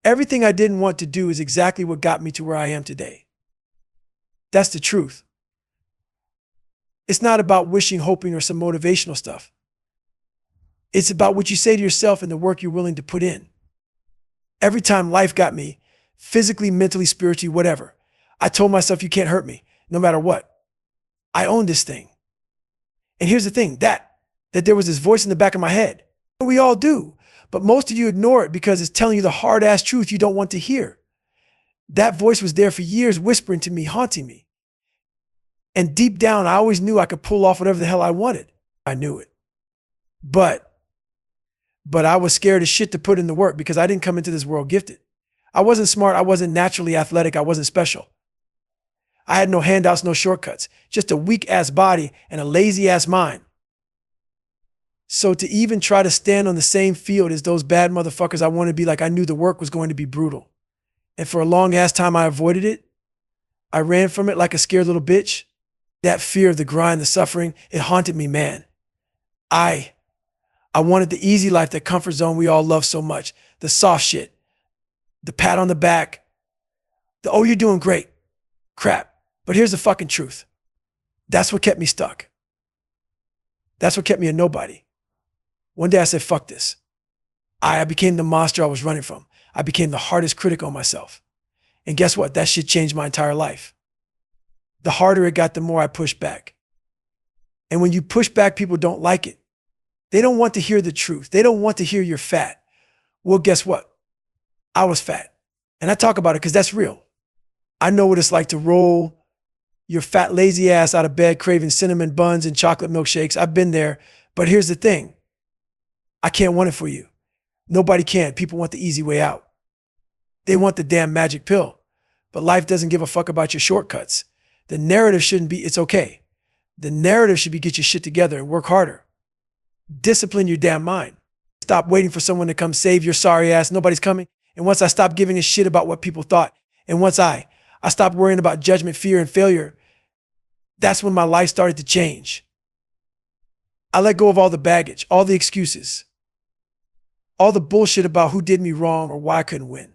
Everything I didn't want to do is exactly what got me to where I am today. That's the truth. It's not about wishing, hoping, or some motivational stuff. It's about what you say to yourself and the work you're willing to put in. Every time life got me, physically, mentally, spiritually, whatever, I told myself you can't hurt me, no matter what. I own this thing. And here's the thing, that there was this voice in the back of my head. We all do, but most of you ignore it because it's telling you the hard-ass truth you don't want to hear. That voice was there for years, whispering to me, haunting me. And deep down, I always knew I could pull off whatever the hell I wanted. I knew it. But I was scared as shit to put in the work because I didn't come into this world gifted. I wasn't smart. I wasn't naturally athletic. I wasn't special. I had no handouts, no shortcuts, just a weak-ass body and a lazy-ass mind. So to even try to stand on the same field as those bad motherfuckers I wanted to be like, I knew the work was going to be brutal. And for a long-ass time, I avoided it. I ran from it like a scared little bitch. That fear of the grind, the suffering, it haunted me, man. I wanted the easy life, the comfort zone we all love so much. The soft shit, the pat on the back, the, oh, you're doing great crap. But here's the fucking truth. That's what kept me stuck. That's what kept me a nobody. One day I said, fuck this. I became the monster I was running from. I became the hardest critic on myself. And guess what? That shit changed my entire life. The harder it got, the more I pushed back. And when you push back, people don't like it. They don't want to hear the truth. They don't want to hear you're fat. Well, guess what? I was fat. And I talk about it because that's real. I know what it's like to roll your fat, lazy ass out of bed craving cinnamon buns and chocolate milkshakes. I've been there. But here's the thing. I can't want it for you. Nobody can. People want the easy way out. They want the damn magic pill. But life doesn't give a fuck about your shortcuts. The narrative shouldn't be, it's okay. The narrative should be get your shit together and work harder. Discipline your damn mind. Stop waiting for someone to come save your sorry ass. Nobody's coming. And once I stopped giving a shit about what people thought, and once I stopped worrying about judgment, fear, and failure, that's when my life started to change. I let go of all the baggage, all the excuses, all the bullshit about who did me wrong or why I couldn't win.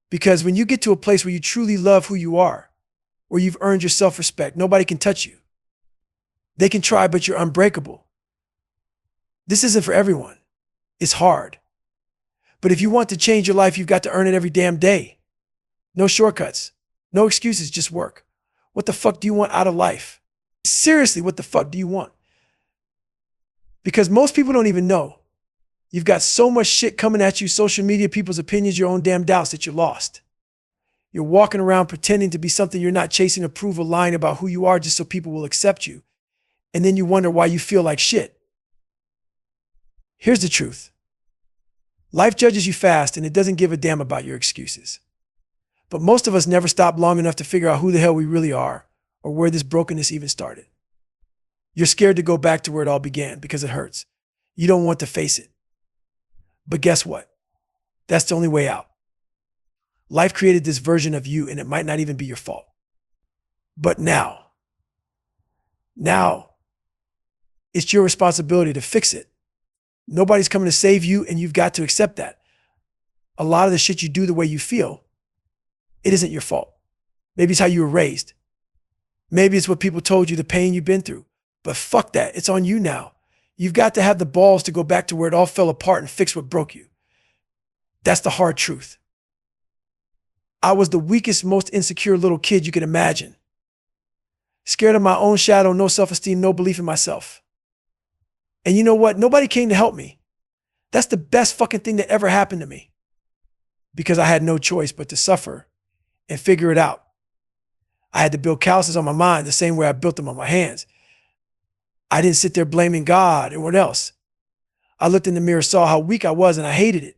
Because when you get to a place where you truly love who you are, where you've earned your self-respect, nobody can touch you. They can try, but you're unbreakable. This isn't for everyone. It's hard. But if you want to change your life, you've got to earn it every damn day. No shortcuts, no excuses, just work. What the fuck do you want out of life? Seriously, what the fuck do you want? Because most people don't even know. You've got so much shit coming at you, social media, people's opinions, your own damn doubts that you're lost. You're walking around pretending to be something you're not, chasing approval, lying about who you are just so people will accept you. And then you wonder why you feel like shit. Here's the truth. Life judges you fast and it doesn't give a damn about your excuses. But most of us never stop long enough to figure out who the hell we really are or where this brokenness even started. You're scared to go back to where it all began because it hurts. You don't want to face it. But guess what? That's the only way out. Life created this version of you and it might not even be your fault. But now, it's your responsibility to fix it. Nobody's coming to save you and you've got to accept that. A lot of the shit you do the way you feel, it isn't your fault. Maybe it's how you were raised. Maybe it's what people told you, the pain you've been through. But fuck that, it's on you now. You've got to have the balls to go back to where it all fell apart and fix what broke you. That's the hard truth. I was the weakest, most insecure little kid you could imagine. Scared of my own shadow, no self-esteem, no belief in myself. And you know what? Nobody came to help me. That's the best fucking thing that ever happened to me. Because I had no choice but to suffer and figure it out. I had to build calluses on my mind the same way I built them on my hands. I didn't sit there blaming God or what else. I looked in the mirror, saw how weak I was, and I hated it.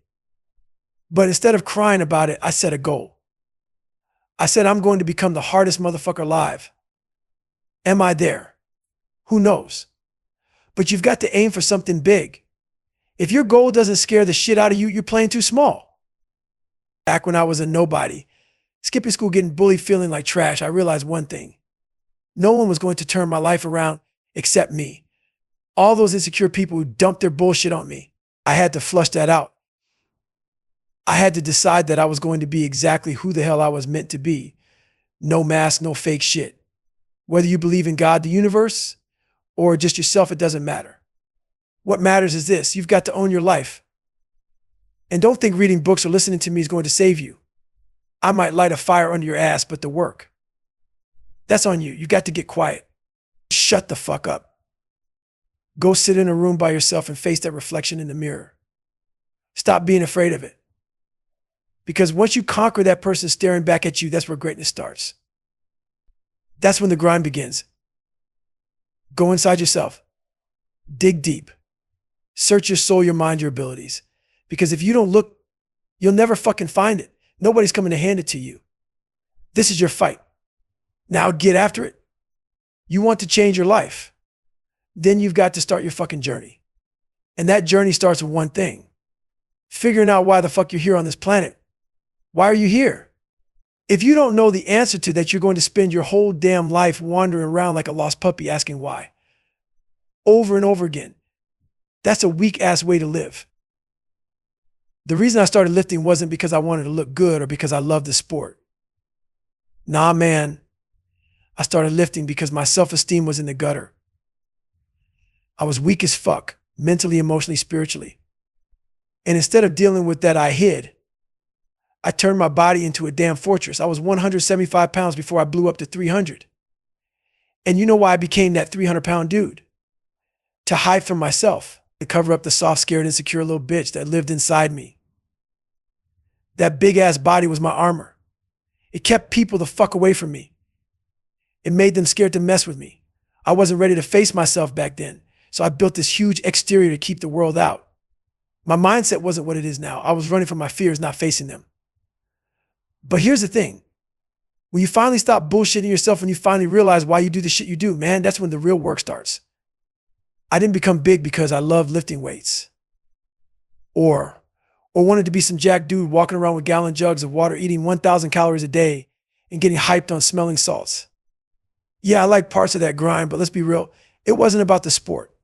But instead of crying about it, I set a goal. I said, I'm going to become the hardest motherfucker alive. Am I there? Who knows? But you've got to aim for something big. If your goal doesn't scare the shit out of you, you're playing too small. Back when I was a nobody, skipping school, getting bullied, feeling like trash, I realized one thing. No one was going to turn my life around except me. All those insecure people who dumped their bullshit on me. I had to flush that out. I had to decide that I was going to be exactly who the hell I was meant to be. No mask, no fake shit. Whether you believe in God, the universe, or just yourself, it doesn't matter. What matters is this: you've got to own your life. And don't think reading books or listening to me is going to save you. I might light a fire under your ass, but the work, that's on you. You got to get quiet. Shut the fuck up. Go sit in a room by yourself and face that reflection in the mirror. Stop being afraid of it. Because once you conquer that person staring back at you, that's where greatness starts. That's when the grind begins. Go inside yourself. Dig deep. Search your soul, your mind, your abilities. Because if you don't look, you'll never fucking find it. Nobody's coming to hand it to you. This is your fight. Now get after it. You want to change your life. Then you've got to start your fucking journey. And that journey starts with one thing: figuring out why the fuck you're here on this planet. Why are you here? If you don't know the answer to that, you're going to spend your whole damn life wandering around like a lost puppy asking why. Over and over again. That's a weak ass way to live. The reason I started lifting wasn't because I wanted to look good or because I loved the sport. Nah, man. I started lifting because my self-esteem was in the gutter. I was weak as fuck, mentally, emotionally, spiritually. And instead of dealing with that, I hid. I turned my body into a damn fortress. I was 175 pounds before I blew up to 300. And you know why I became that 300-pound dude? To hide from myself, to cover up the soft, scared, insecure little bitch that lived inside me. That big-ass body was my armor. It kept people the fuck away from me. It made them scared to mess with me. I wasn't ready to face myself back then, so I built this huge exterior to keep the world out. My mindset wasn't what it is now. I was running from my fears, not facing them. But here's the thing. When you finally stop bullshitting yourself and you finally realize why you do the shit you do, man, that's when the real work starts. I didn't become big because I loved lifting weights. Or wanted to be some jack dude walking around with gallon jugs of water, eating 1,000 calories a day and getting hyped on smelling salts. Yeah, I like parts of that grind, but let's be real. It wasn't about the sport.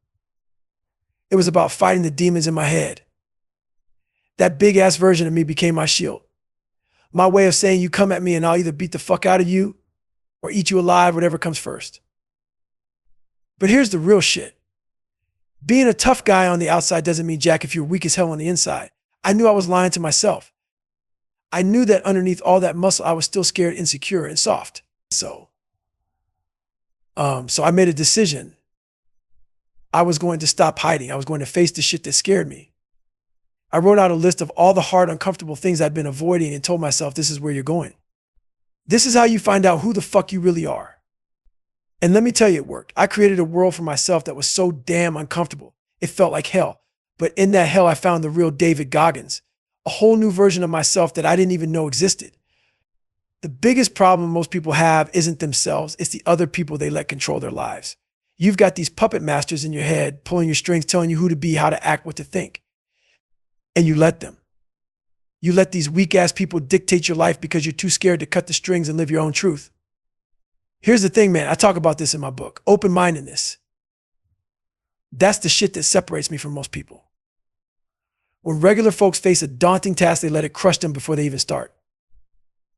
It was about fighting the demons in my head. That big ass version of me became my shield. My way of saying, you come at me and I'll either beat the fuck out of you or eat you alive, whatever comes first. But here's the real shit. Being a tough guy on the outside doesn't mean jack if you're weak as hell on the inside. I knew I was lying to myself. I knew that underneath all that muscle, I was still scared, insecure, and soft. So I made a decision. I was going to stop hiding. I was going to face the shit that scared me. I wrote out a list of all the hard, uncomfortable things I'd been avoiding and told myself, this is where you're going. This is how you find out who the fuck you really are. And let me tell you, it worked. I created a world for myself that was so damn uncomfortable. It felt like hell. But in that hell, I found the real David Goggins, a whole new version of myself that I didn't even know existed. The biggest problem most people have isn't themselves. It's the other people they let control their lives. You've got these puppet masters in your head, pulling your strings, telling you who to be, how to act, what to think. And you let them. You let these weak-ass people dictate your life because you're too scared to cut the strings and live your own truth. Here's the thing, man. I talk about this in my book, open-mindedness. That's the shit that separates me from most people. When regular folks face a daunting task, they let it crush them before they even start.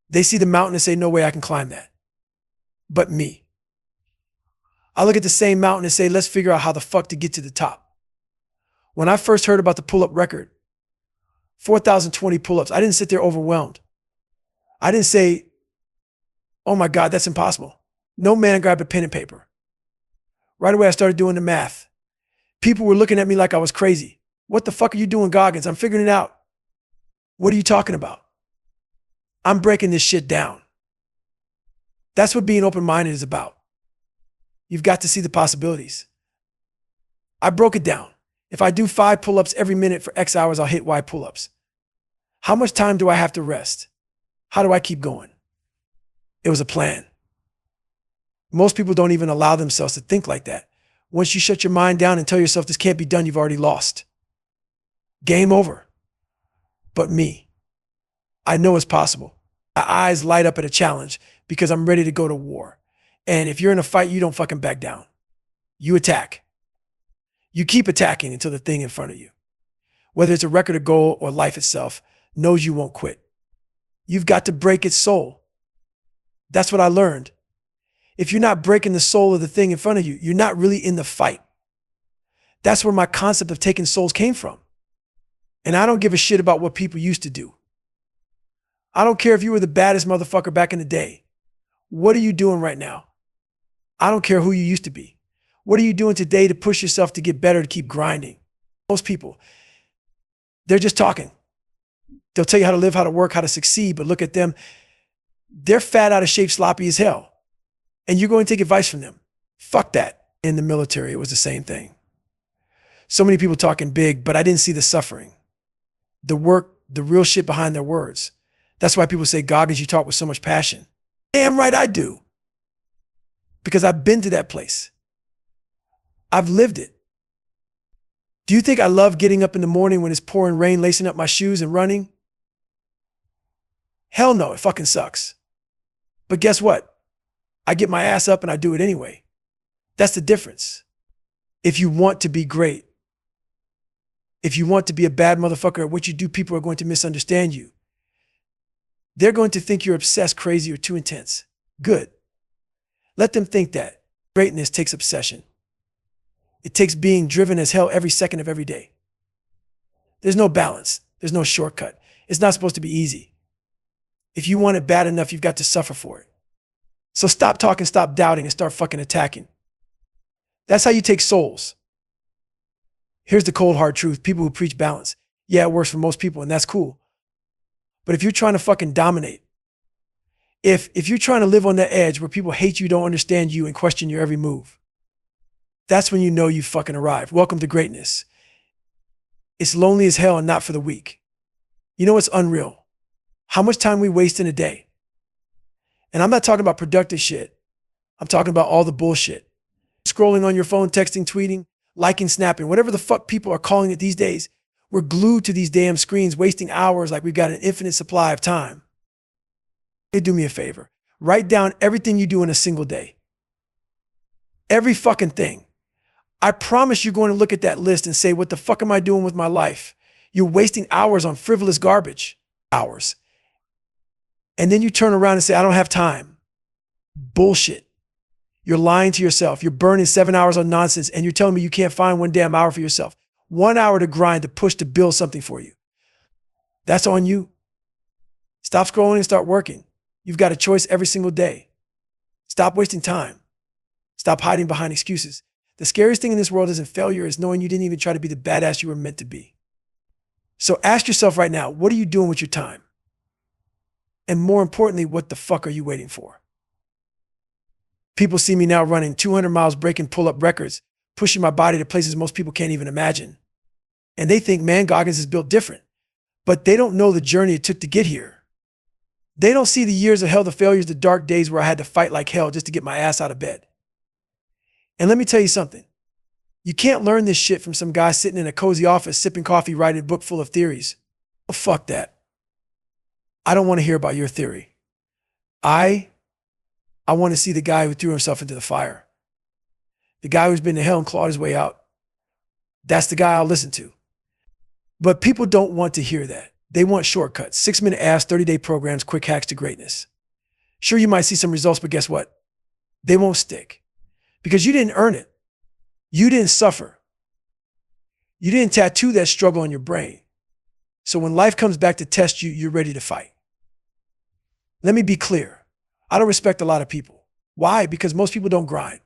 They see the mountain and say, no way I can climb that. But me. I look at the same mountain and say, let's figure out how the fuck to get to the top. When I first heard about the pull-up record, 4,020 pull-ups, I didn't sit there overwhelmed. I didn't say, oh my God, that's impossible. No man grabbed a pen and paper. Right away, I started doing the math. People were looking at me like I was crazy. What the fuck are you doing, Goggins? I'm figuring it out. What are you talking about? I'm breaking this shit down. That's what being open-minded is about. You've got to see the possibilities. I broke it down. If I do 5 pull-ups every minute for X hours, I'll hit Y pull-ups. How much time do I have to rest? How do I keep going? It was a plan. Most people don't even allow themselves to think like that. Once you shut your mind down and tell yourself this can't be done, you've already lost. Game over. But me, I know it's possible. My eyes light up at a challenge because I'm ready to go to war. And if you're in a fight, you don't fucking back down. You attack. You keep attacking until the thing in front of you. Whether it's a record, a goal, or life itself, knows you won't quit. You've got to break its soul. That's what I learned. If you're not breaking the soul of the thing in front of you, you're not really in the fight. That's where my concept of taking souls came from. And I don't give a shit about what people used to do. I don't care if you were the baddest motherfucker back in the day. What are you doing right now? I don't care who you used to be. What are you doing today to push yourself to get better, to keep grinding? Most people, they're just talking. They'll tell you how to live, how to work, how to succeed, but look at them. They're fat, out of shape, sloppy as hell. And you're going to take advice from them. Fuck that. In the military, it was the same thing. So many people talking big, but I didn't see the suffering, the work, the real shit behind their words. That's why people say, Goggins, you talk with so much passion. Damn right I do. Because I've been to that place. I've lived it. Do you think I love getting up in the morning when it's pouring rain, lacing up my shoes and running? Hell no, it fucking sucks. But guess what? I get my ass up and I do it anyway. That's the difference. If you want to be great, if you want to be a bad motherfucker at what you do, people are going to misunderstand you. They're going to think you're obsessed, crazy, or too intense. Good. Let them think that. Greatness takes obsession. It takes being driven as hell every second of every day. There's no balance. There's no shortcut. It's not supposed to be easy. If you want it bad enough, you've got to suffer for it. So stop talking, stop doubting, and start fucking attacking. That's how you take souls. Here's the cold hard truth. People who preach balance. Yeah, it works for most people, and that's cool. But if you're trying to fucking dominate, if you're trying to live on that edge where people hate you, don't understand you, and question your every move, that's when you know you fucking arrived. Welcome to greatness. It's lonely as hell and not for the weak. You know what's unreal? How much time we waste in a day. And I'm not talking about productive shit. I'm talking about all the bullshit. Scrolling on your phone, texting, tweeting, liking, snapping, whatever the fuck people are calling it these days. We're glued to these damn screens, wasting hours like we've got an infinite supply of time. Do me a favor. Write down everything you do in a single day. Every fucking thing. I promise you're going to look at that list and say, what the fuck am I doing with my life? You're wasting hours on frivolous garbage. Hours. And then you turn around and say, I don't have time. Bullshit. You're lying to yourself. You're burning 7 hours on nonsense and you're telling me you can't find 1 damn hour for yourself. 1 hour to grind, to push, to build something for you. That's on you. Stop scrolling and start working. You've got a choice every single day. Stop wasting time. Stop hiding behind excuses. The scariest thing in this world isn't failure, is knowing you didn't even try to be the badass you were meant to be. So ask yourself right now, what are you doing with your time? And more importantly, what the fuck are you waiting for? People see me now running 200 miles, breaking pull-up records, pushing my body to places most people can't even imagine. And they think, man, Goggins is built different. But they don't know the journey it took to get here. They don't see the years of hell, the failures, the dark days where I had to fight like hell just to get my ass out of bed. And let me tell you something. You can't learn this shit from some guy sitting in a cozy office, sipping coffee, writing a book full of theories. Oh, fuck that. I don't want to hear about your theory. I want to see the guy who threw himself into the fire. The guy who's been to hell and clawed his way out. That's the guy I'll listen to. But people don't want to hear that. They want shortcuts, 6-minute ass, 30-day programs, quick hacks to greatness. Sure, you might see some results, but guess what? They won't stick because you didn't earn it. You didn't suffer. You didn't tattoo that struggle on your brain. So when life comes back to test you, you're ready to fight. Let me be clear. I don't respect a lot of people. Why? Because most people don't grind.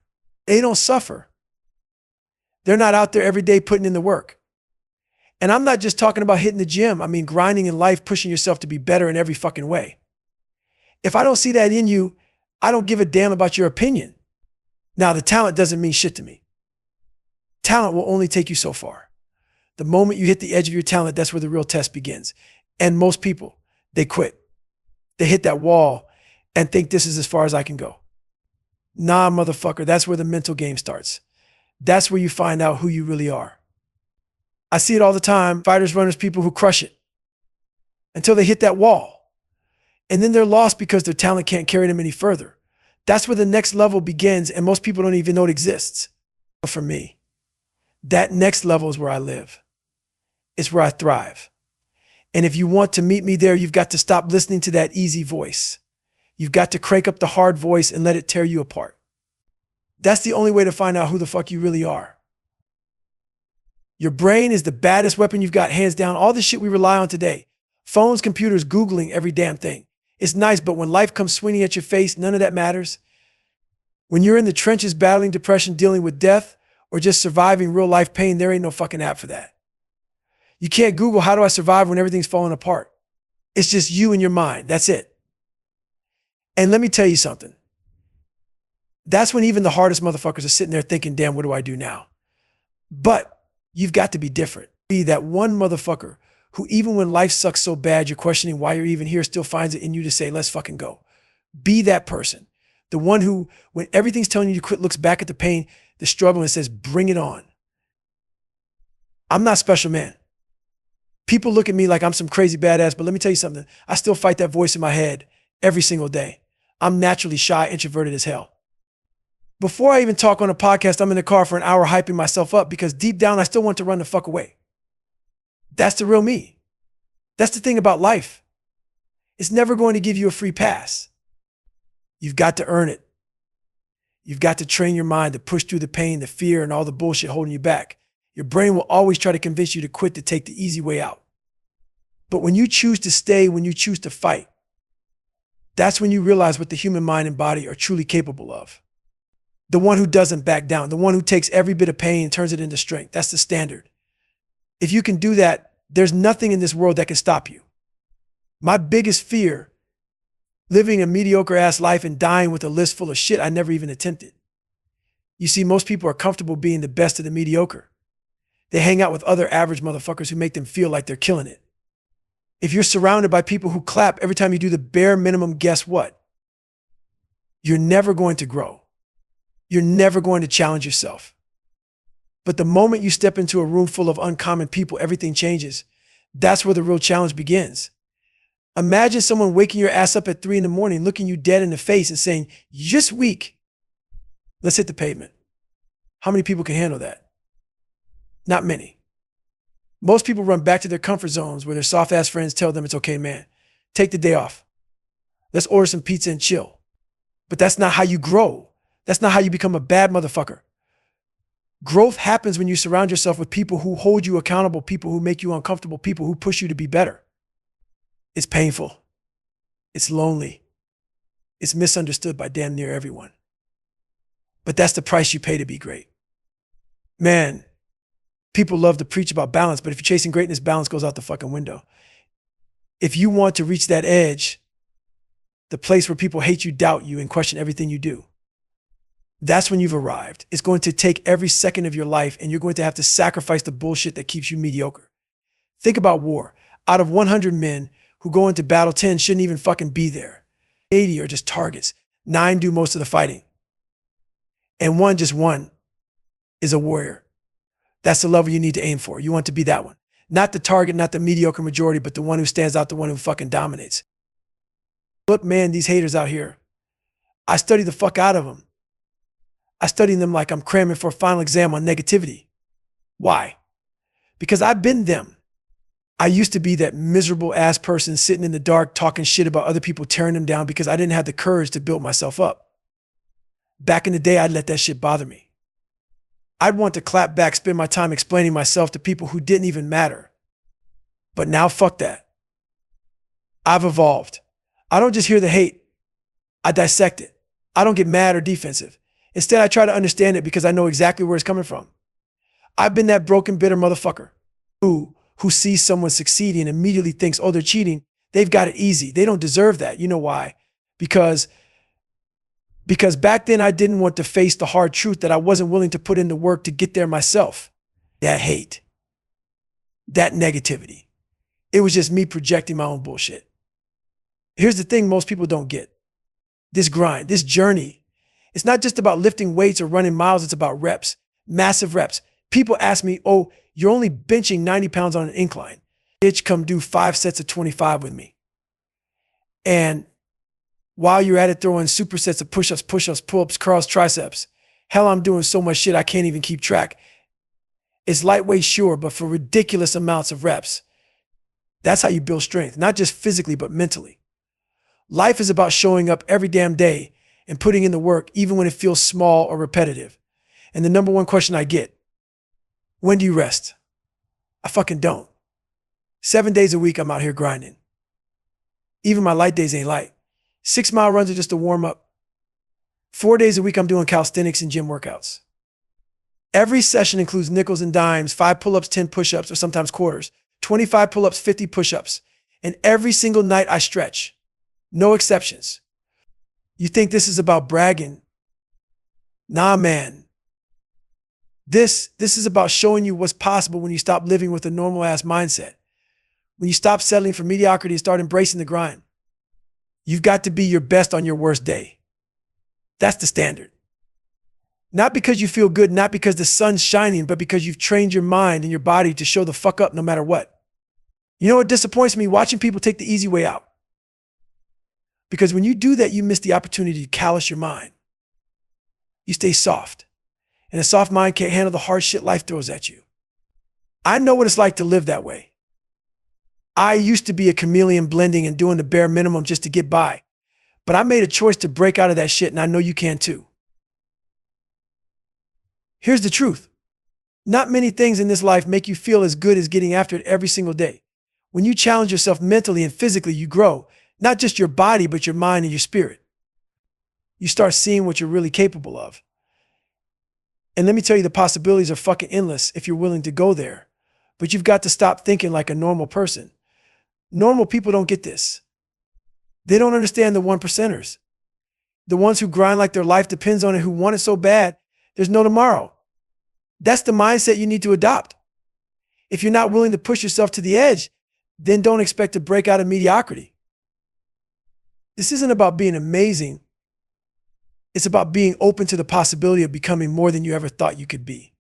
They don't suffer. They're not out there every day putting in the work. And I'm not just talking about hitting the gym. I mean, grinding in life, pushing yourself to be better in every fucking way. If I don't see that in you, I don't give a damn about your opinion. Now, the talent doesn't mean shit to me. Talent will only take you so far. The moment you hit the edge of your talent, that's where the real test begins. And most people, they quit. They hit that wall and think this is as far as I can go. Nah, motherfucker, that's where the mental game starts. That's where you find out who you really are. I see it all the time. Fighters, runners, people who crush it until they hit that wall. And then they're lost because their talent can't carry them any further. That's where the next level begins, and most people don't even know it exists. But for me, that next level is where I live. It's where I thrive. And if you want to meet me there, you've got to stop listening to that easy voice. You've got to crank up the hard voice and let it tear you apart. That's the only way to find out who the fuck you really are. Your brain is the baddest weapon you've got, hands down. All the shit we rely on today. Phones, computers, Googling every damn thing. It's nice, but when life comes swinging at your face, none of that matters. When you're in the trenches battling depression, dealing with death, or just surviving real life pain, there ain't no fucking app for that. You can't Google, how do I survive when everything's falling apart? It's just you and your mind. That's it. And let me tell you something. That's when even the hardest motherfuckers are sitting there thinking, damn, what do I do now? But you've got to be different. Be that one motherfucker who, even when life sucks so bad, you're questioning why you're even here, still finds it in you to say, let's fucking go. Be that person. The one who, when everything's telling you to quit, looks back at the pain, the struggle, and says, bring it on. I'm not special, man. People look at me like I'm some crazy badass, but let me tell you something. I still fight that voice in my head every single day. I'm naturally shy, introverted as hell. Before I even talk on a podcast, I'm in the car for an hour hyping myself up because deep down, I still want to run the fuck away. That's the real me. That's the thing about life. It's never going to give you a free pass. You've got to earn it. You've got to train your mind to push through the pain, the fear, and all the bullshit holding you back. Your brain will always try to convince you to quit, to take the easy way out. But when you choose to stay, when you choose to fight, that's when you realize what the human mind and body are truly capable of. The one who doesn't back down, the one who takes every bit of pain and turns it into strength. That's the standard. If you can do that, there's nothing in this world that can stop you. My biggest fear, living a mediocre ass life and dying with a list full of shit I never even attempted. You see, most people are comfortable being the best of the mediocre. They hang out with other average motherfuckers who make them feel like they're killing it. If you're surrounded by people who clap every time you do the bare minimum, guess what? You're never going to grow. You're never going to challenge yourself. But the moment you step into a room full of uncommon people, everything changes. That's where the real challenge begins. Imagine someone waking your ass up at 3 a.m, looking you dead in the face and saying, you're just weak. Let's hit the pavement. How many people can handle that? Not many. Most people run back to their comfort zones where their soft-ass friends tell them it's okay, man. Take the day off. Let's order some pizza and chill. But that's not how you grow. That's not how you become a bad motherfucker. Growth happens when you surround yourself with people who hold you accountable, people who make you uncomfortable, people who push you to be better. It's painful. It's lonely. It's misunderstood by damn near everyone. But that's the price you pay to be great. Man, people love to preach about balance, but if you're chasing greatness, balance goes out the fucking window. If you want to reach that edge, the place where people hate you, doubt you, and question everything you do, that's when you've arrived. It's going to take every second of your life, and you're going to have to sacrifice the bullshit that keeps you mediocre. Think about war. Out of 100 men who go into battle, 10 shouldn't even fucking be there. 80 are just targets. 9 do most of the fighting. And just one is a warrior. That's the level you need to aim for. You want to be that one. Not the target, not the mediocre majority, but the one who stands out, the one who fucking dominates. Look, man, these haters out here, I study the fuck out of them. I study them like I'm cramming for a final exam on negativity. Why? Because I've been them. I used to be that miserable ass person sitting in the dark talking shit about other people, tearing them down because I didn't have the courage to build myself up. Back in the day, I'd let that shit bother me. I'd want to clap back, spend my time explaining myself to people who didn't even matter. But now, fuck that. I've evolved. I don't just hear the hate. I dissect it. I don't get mad or defensive. Instead, I try to understand it because I know exactly where it's coming from. I've been that broken, bitter motherfucker who sees someone succeeding and immediately thinks, oh, they're cheating. They've got it easy. They don't deserve that. You know why? Because back then I didn't want to face the hard truth that I wasn't willing to put in the work to get there myself. That hate, that negativity. It was just me projecting my own bullshit. Here's the thing most people don't get. This grind, this journey, it's not just about lifting weights or running miles. It's about reps, massive reps. People ask me, oh, you're only benching 90 pounds on an incline. Bitch, come do 5 sets of 25 with me. And while you're at it, throwing supersets of push-ups, pull-ups, curls, triceps. Hell, I'm doing so much shit I can't even keep track. It's lightweight, sure, but for ridiculous amounts of reps. That's how you build strength, not just physically, but mentally. Life is about showing up every damn day and putting in the work, even when it feels small or repetitive. And the number one question I get, when do you rest? I fucking don't. 7 days a week, I'm out here grinding. Even my light days ain't light. 6-mile runs are just a warm up. 4 days a week, I'm doing calisthenics and gym workouts. Every session includes nickels and dimes, 5 pull-ups, 10 push-ups, or sometimes quarters, 25 pull-ups, 50 push-ups. And every single night I stretch. No exceptions. You think this is about bragging? Nah, man. This is about showing you what's possible when you stop living with a normal-ass mindset. When you stop settling for mediocrity and start embracing the grind. You've got to be your best on your worst day. That's the standard. Not because you feel good, not because the sun's shining, but because you've trained your mind and your body to show the fuck up no matter what. You know what disappoints me? Watching people take the easy way out. Because when you do that, you miss the opportunity to callous your mind. You stay soft. And a soft mind can't handle the hard shit life throws at you. I know what it's like to live that way. I used to be a chameleon blending and doing the bare minimum just to get by. But I made a choice to break out of that shit, and I know you can too. Here's the truth. Not many things in this life make you feel as good as getting after it every single day. When you challenge yourself mentally and physically, you grow. Not just your body, but your mind and your spirit. You start seeing what you're really capable of. And let me tell you, the possibilities are fucking endless if you're willing to go there. But you've got to stop thinking like a normal person. Normal people don't get this. They don't understand the 1%ers. The ones who grind like their life depends on it, who want it so bad, there's no tomorrow. That's the mindset you need to adopt. If you're not willing to push yourself to the edge, then don't expect to break out of mediocrity. This isn't about being amazing. It's about being open to the possibility of becoming more than you ever thought you could be.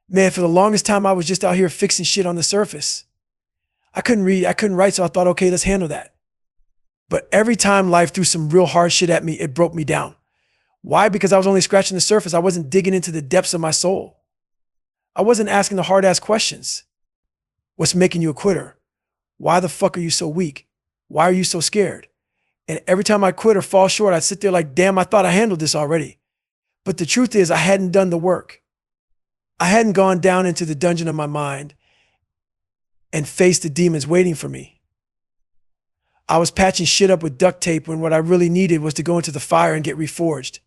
Man, for the longest time, I was just out here fixing shit on the surface. I couldn't read, I couldn't write, so I thought, okay, let's handle that. But every time life threw some real hard shit at me, it broke me down. Why? Because I was only scratching the surface. I wasn't digging into the depths of my soul. I wasn't asking the hard-ass questions. What's making you a quitter? Why the fuck are you so weak? Why are you so scared? And every time I quit or fall short, I'd sit there like, damn, I thought I handled this already. But the truth is, I hadn't done the work. I hadn't gone down into the dungeon of my mind and faced the demons waiting for me. I was patching shit up with duct tape when what I really needed was to go into the fire and get reforged.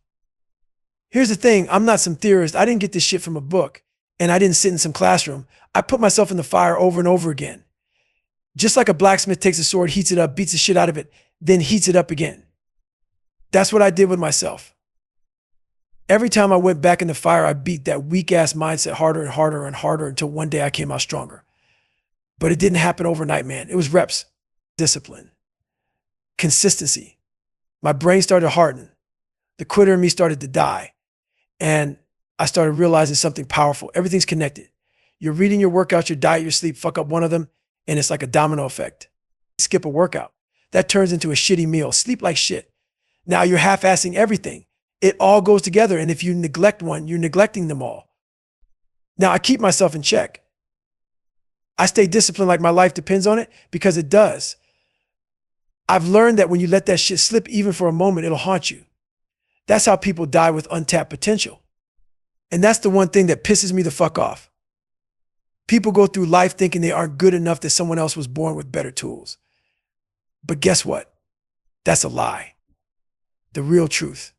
Here's the thing, I'm not some theorist. I didn't get this shit from a book, and I didn't sit in some classroom. I put myself in the fire over and over again. Just like a blacksmith takes a sword, heats it up, beats the shit out of it, then heats it up again. That's what I did with myself. Every time I went back in the fire, I beat that weak-ass mindset harder and harder and harder until one day I came out stronger. But it didn't happen overnight, man. It was reps, discipline, consistency. My brain started to harden. The quitter in me started to die. And I started realizing something powerful. Everything's connected. You're reading your workouts, your diet, your sleep, fuck up one of them, and it's like a domino effect. Skip a workout. That turns into a shitty meal. Sleep like shit. Now you're half-assing everything. It all goes together, and if you neglect one, you're neglecting them all. Now I keep myself in check. I stay disciplined like my life depends on it, because it does. I've learned that when you let that shit slip even for a moment, it'll haunt you. That's how people die with untapped potential. And that's the one thing that pisses me the fuck off. People go through life thinking they aren't good enough, that someone else was born with better tools. But guess what? That's a lie. The real truth.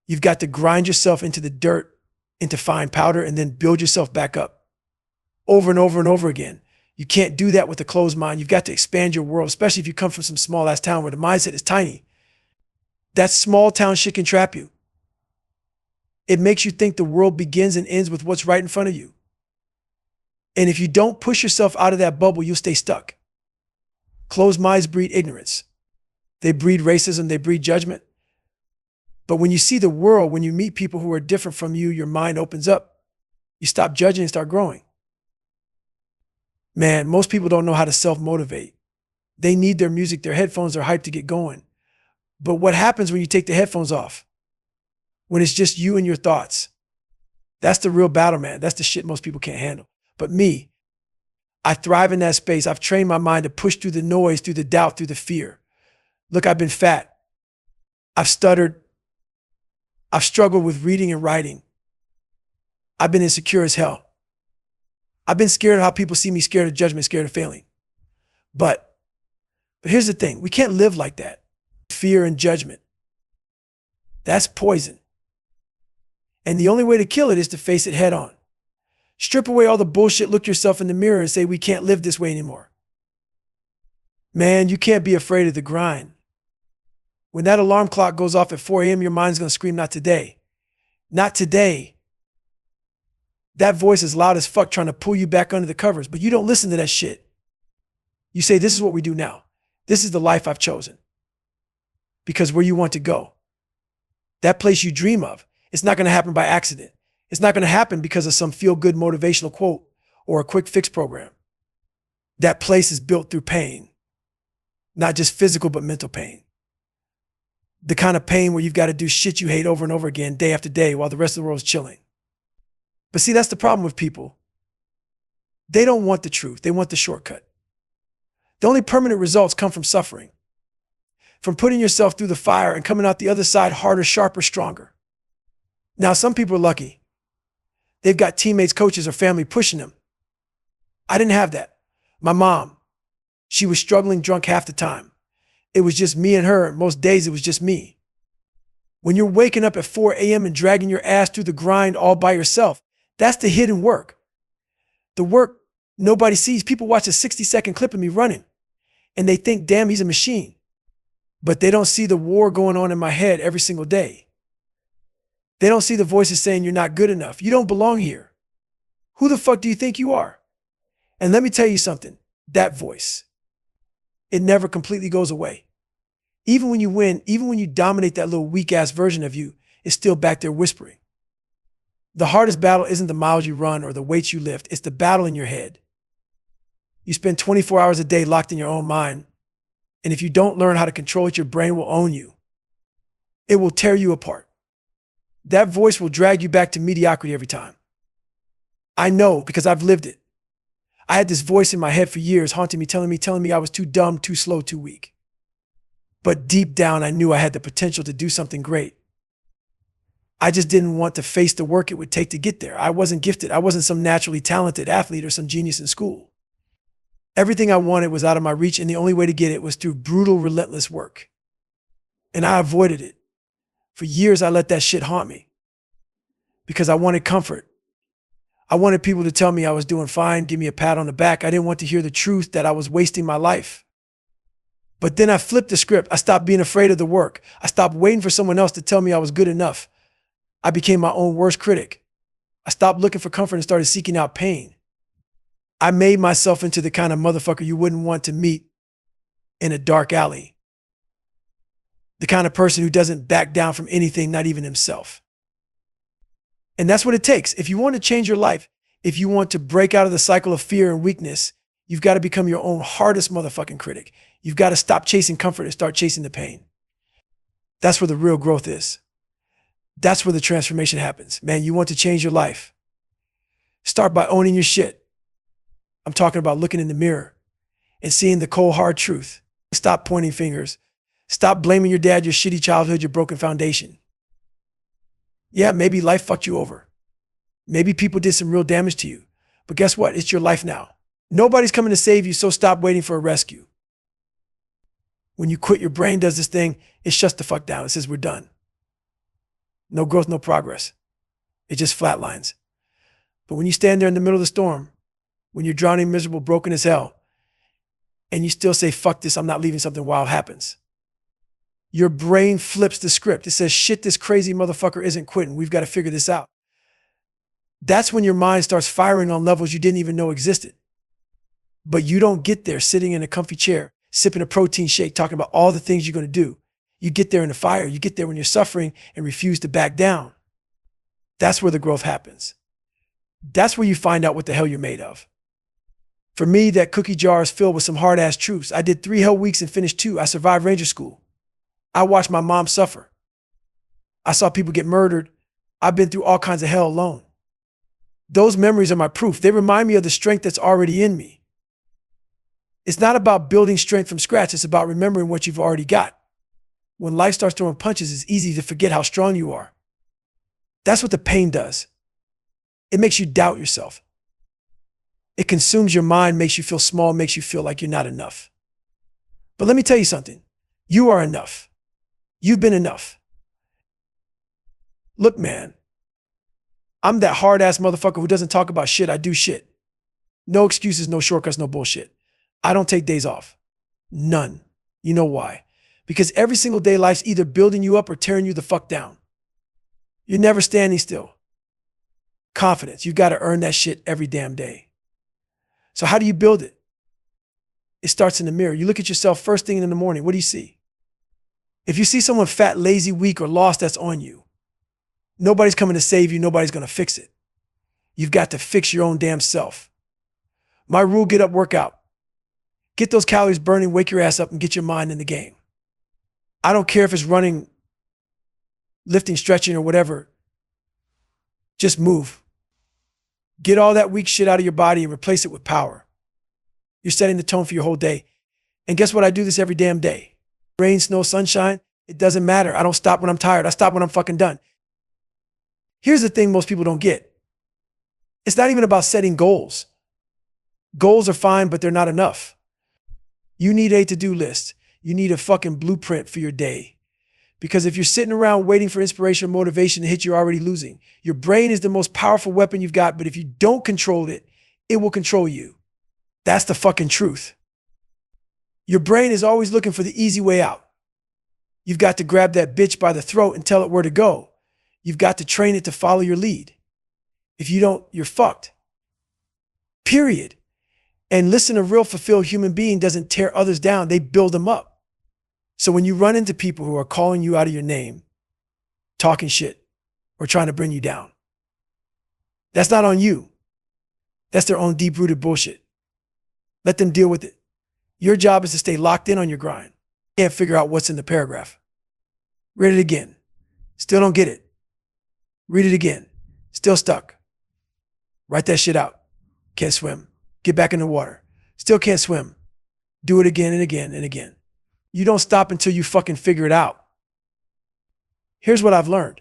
You've got to grind yourself into the dirt, into fine powder, and then build yourself back up. Over and over and over again. You can't do that with a closed mind. You've got to expand your world, especially if you come from some small ass town where the mindset is tiny. That small town shit can trap you. It makes you think the world begins and ends with what's right in front of you. And if you don't push yourself out of that bubble, you'll stay stuck. Closed minds breed ignorance. They breed racism, they breed judgment. But when you see the world, when you meet people who are different from you, your mind opens up. You stop judging and start growing. Man, most people don't know how to self-motivate. They need their music, their headphones, their hype to get going. But what happens when you take the headphones off? When it's just you and your thoughts? That's the real battle, man. That's the shit most people can't handle. But me, I thrive in that space. I've trained my mind to push through the noise, through the doubt, through the fear. Look, I've been fat. I've stuttered. I've struggled with reading and writing. I've been insecure as hell. I've been scared of how people see me, scared of judgment, scared of failing. But here's the thing. We can't live like that. Fear and judgment. That's poison. And the only way to kill it is to face it head on. Strip away all the bullshit, look yourself in the mirror and say, we can't live this way anymore. Man, you can't be afraid of the grind. When that alarm clock goes off at 4 a.m., your mind's going to scream, not today. Not today. That voice is loud as fuck trying to pull you back under the covers, but you don't listen to that shit. You say, this is what we do now. This is the life I've chosen. Because where you want to go, that place you dream of, it's not going to happen by accident. It's not going to happen because of some feel-good motivational quote or a quick fix program. That place is built through pain, not just physical, but mental pain. The kind of pain where you've got to do shit you hate over and over again, day after day, while the rest of the world's chilling. But see, that's the problem with people. They don't want the truth. They want the shortcut. The only permanent results come from suffering, from putting yourself through the fire and coming out the other side harder, sharper, stronger. Now, some people are lucky. They've got teammates, coaches, or family pushing them. I didn't have that. My mom, she was struggling drunk half the time. It was just me and her. Most days it was just me. When you're waking up at 4 a.m. and dragging your ass through the grind all by yourself, that's the hidden work. The work nobody sees. People watch a 60-second clip of me running and they think, damn, he's a machine. But they don't see the war going on in my head every single day. They don't see the voices saying you're not good enough. You don't belong here. Who the fuck do you think you are? And let me tell you something, that voice, it never completely goes away. Even when you win, even when you dominate that little weak ass version of you, it's still back there whispering. The hardest battle isn't the miles you run or the weights you lift. It's the battle in your head. You spend 24 hours a day locked in your own mind. And if you don't learn how to control it, your brain will own you. It will tear you apart. That voice will drag you back to mediocrity every time. I know because I've lived it. I had this voice in my head for years haunting me, telling me I was too dumb, too slow, too weak. But deep down, I knew I had the potential to do something great. I just didn't want to face the work it would take to get there. I wasn't gifted. I wasn't some naturally talented athlete or some genius in school. Everything I wanted was out of my reach, and the only way to get it was through brutal, relentless work. And I avoided it. For years, I let that shit haunt me because I wanted comfort. I wanted people to tell me I was doing fine, give me a pat on the back. I didn't want to hear the truth that I was wasting my life. But then I flipped the script. I stopped being afraid of the work. I stopped waiting for someone else to tell me I was good enough. I became my own worst critic. I stopped looking for comfort and started seeking out pain. I made myself into the kind of motherfucker you wouldn't want to meet in a dark alley. The kind of person who doesn't back down from anything, not even himself. And that's what it takes. If you want to change your life, if you want to break out of the cycle of fear and weakness, you've got to become your own hardest motherfucking critic. You've got to stop chasing comfort and start chasing the pain. That's where the real growth is. That's where the transformation happens. Man, you want to change your life. Start by owning your shit. I'm talking about looking in the mirror and seeing the cold, hard truth. Stop pointing fingers. Stop blaming your dad, your shitty childhood, your broken foundation. Yeah, maybe life fucked you over. Maybe people did some real damage to you. But guess what? It's your life now. Nobody's coming to save you, so stop waiting for a rescue. When you quit, your brain does this thing. It shuts the fuck down. It says, we're done. No growth, no progress. It just flatlines. But when you stand there in the middle of the storm, when you're drowning, miserable, broken as hell, and you still say, fuck this, I'm not leaving, something wild happens. Your brain flips the script. It says, shit, this crazy motherfucker isn't quitting. We've got to figure this out. That's when your mind starts firing on levels you didn't even know existed. But you don't get there sitting in a comfy chair, sipping a protein shake, talking about all the things you're going to do. You get there in the fire. You get there when you're suffering and refuse to back down. That's where the growth happens. That's where you find out what the hell you're made of. For me, that cookie jar is filled with some hard-ass truths. I did 3 hell weeks and finished 2. I survived Ranger School. I watched my mom suffer. I saw people get murdered. I've been through all kinds of hell alone. Those memories are my proof. They remind me of the strength that's already in me. It's not about building strength from scratch. It's about remembering what you've already got. When life starts throwing punches, it's easy to forget how strong you are. That's what the pain does. It makes you doubt yourself. It consumes your mind, makes you feel small, makes you feel like you're not enough. But let me tell you something. You are enough. You've been enough. Look, man, I'm that hard-ass motherfucker who doesn't talk about shit. I do shit. No excuses, no shortcuts, no bullshit. I don't take days off. None. You know why? Because every single day life's either building you up or tearing you the fuck down. You're never standing still. Confidence. You got to earn that shit every damn day. So how do you build it? It starts in the mirror. You look at yourself first thing in the morning. What do you see? If you see someone fat, lazy, weak, or lost, that's on you. Nobody's coming to save you. Nobody's going to fix it. You've got to fix your own damn self. My rule, get up, work out. Get those calories burning, wake your ass up, and get your mind in the game. I don't care if it's running, lifting, stretching, or whatever. Just move. Get all that weak shit out of your body and replace it with power. You're setting the tone for your whole day. And guess what? I do this every damn day. Rain, snow, sunshine, it doesn't matter. I don't stop when I'm tired. I stop when I'm fucking done. Here's the thing most people don't get. It's not even about setting goals. Goals are fine, but they're not enough. You need a to-do list. You need a fucking blueprint for your day. Because if you're sitting around waiting for inspiration or motivation to hit, you're already losing. Your brain is the most powerful weapon you've got, but if you don't control it, it will control you. That's the fucking truth. Your brain is always looking for the easy way out. You've got to grab that bitch by the throat and tell it where to go. You've got to train it to follow your lead. If you don't, you're fucked. Period. And listen, a real fulfilled human being doesn't tear others down. They build them up. So when you run into people who are calling you out of your name, talking shit, or trying to bring you down, that's not on you. That's their own deep-rooted bullshit. Let them deal with it. Your job is to stay locked in on your grind. You can't figure out what's in the paragraph. Read it again. Still don't get it. Read it again. Still stuck. Write that shit out. Can't swim. Get back in the water. Still can't swim. Do it again and again and again. You don't stop until you fucking figure it out. Here's what I've learned.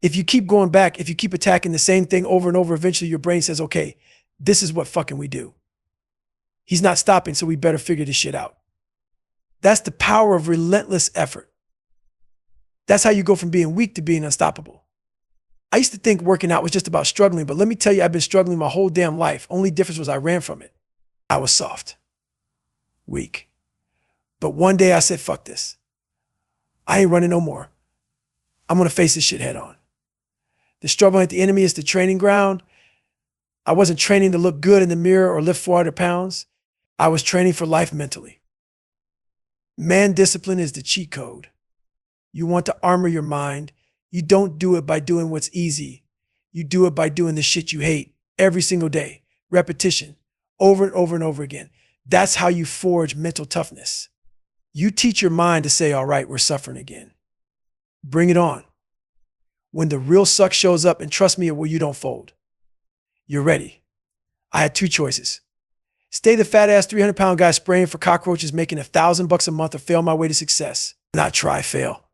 If you keep going back, if you keep attacking the same thing over and over, eventually your brain says, okay, this is what fucking we do. He's not stopping, so we better figure this shit out. That's the power of relentless effort. That's how you go from being weak to being unstoppable. I used to think working out was just about struggling, but let me tell you, I've been struggling my whole damn life. Only difference was I ran from it. I was soft, weak. But one day I said, fuck this. I ain't running no more. I'm going to face this shit head on. The struggle at the enemy is the training ground. I wasn't training to look good in the mirror or lift 400 pounds. I was training for life mentally. Man discipline is the cheat code. You want to armor your mind. You don't do it by doing what's easy. You do it by doing the shit you hate every single day. Repetition, over and over and over again. That's how you forge mental toughness. You teach your mind to say, all right, we're suffering again. Bring it on. When the real suck shows up, and trust me, you don't fold. You're ready. I had two choices. Stay the fat ass 300-pound guy spraying for cockroaches, making $1,000 a month, or fail my way to success. Not try, fail.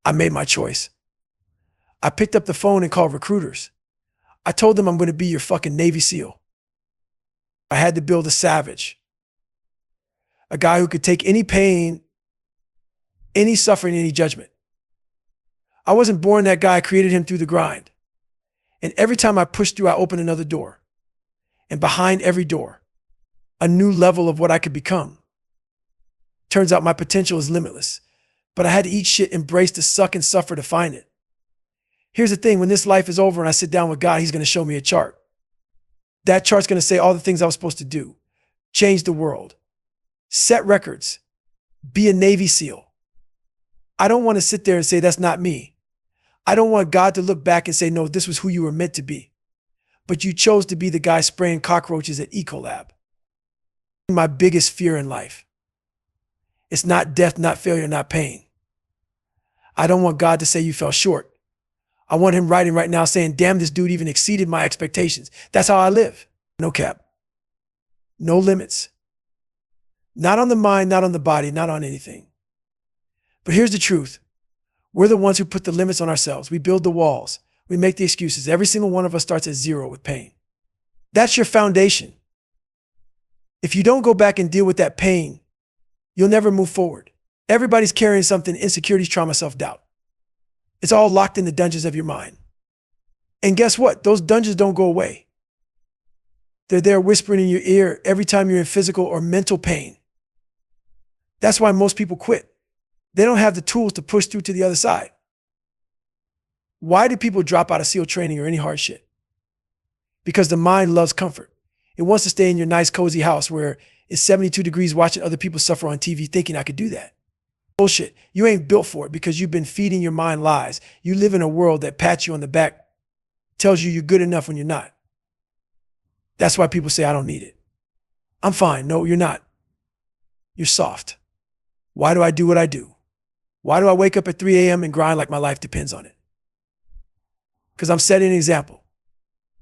I made my choice. I picked up the phone and called recruiters. I told them I'm going to be your fucking Navy SEAL. I had to build a savage. A guy who could take any pain, any suffering, any judgment. I wasn't born that guy. I created him through the grind. And every time I pushed through, I opened another door. And behind every door, a new level of what I could become. Turns out my potential is limitless. But I had to eat shit, embrace the suck and suffer to find it. Here's the thing. When this life is over and I sit down with God, he's going to show me a chart. That chart's going to say all the things I was supposed to do. Change the world. Set records. Be a Navy SEAL. I don't want to sit there and say, that's not me. I don't want God to look back and say, no, this was who you were meant to be. But you chose to be the guy spraying cockroaches at Ecolab. My biggest fear in life. It's not death, not failure, not pain. I don't want God to say you fell short. I want him writing right now saying, damn, this dude even exceeded my expectations. That's how I live. No cap. No limits. Not on the mind, not on the body, not on anything. But here's the truth. We're the ones who put the limits on ourselves. We build the walls. We make the excuses. Every single one of us starts at zero with pain. That's your foundation. If you don't go back and deal with that pain, you'll never move forward. Everybody's carrying something: insecurities, trauma, self-doubt. It's all locked in the dungeons of your mind. And guess what? Those dungeons don't go away. They're there whispering in your ear every time you're in physical or mental pain. That's why most people quit. They don't have the tools to push through to the other side. Why do people drop out of SEAL training or any hard shit? Because the mind loves comfort. It wants to stay in your nice, cozy house where it's 72 degrees watching other people suffer on TV thinking I could do that. Bullshit. You ain't built for it because you've been feeding your mind lies. You live in a world that pats you on the back, tells you you're good enough when you're not. That's why people say, I don't need it. I'm fine. No, you're not. You're soft. Why do I do what I do? Why do I wake up at 3 a.m. and grind like my life depends on it? Because I'm setting an example.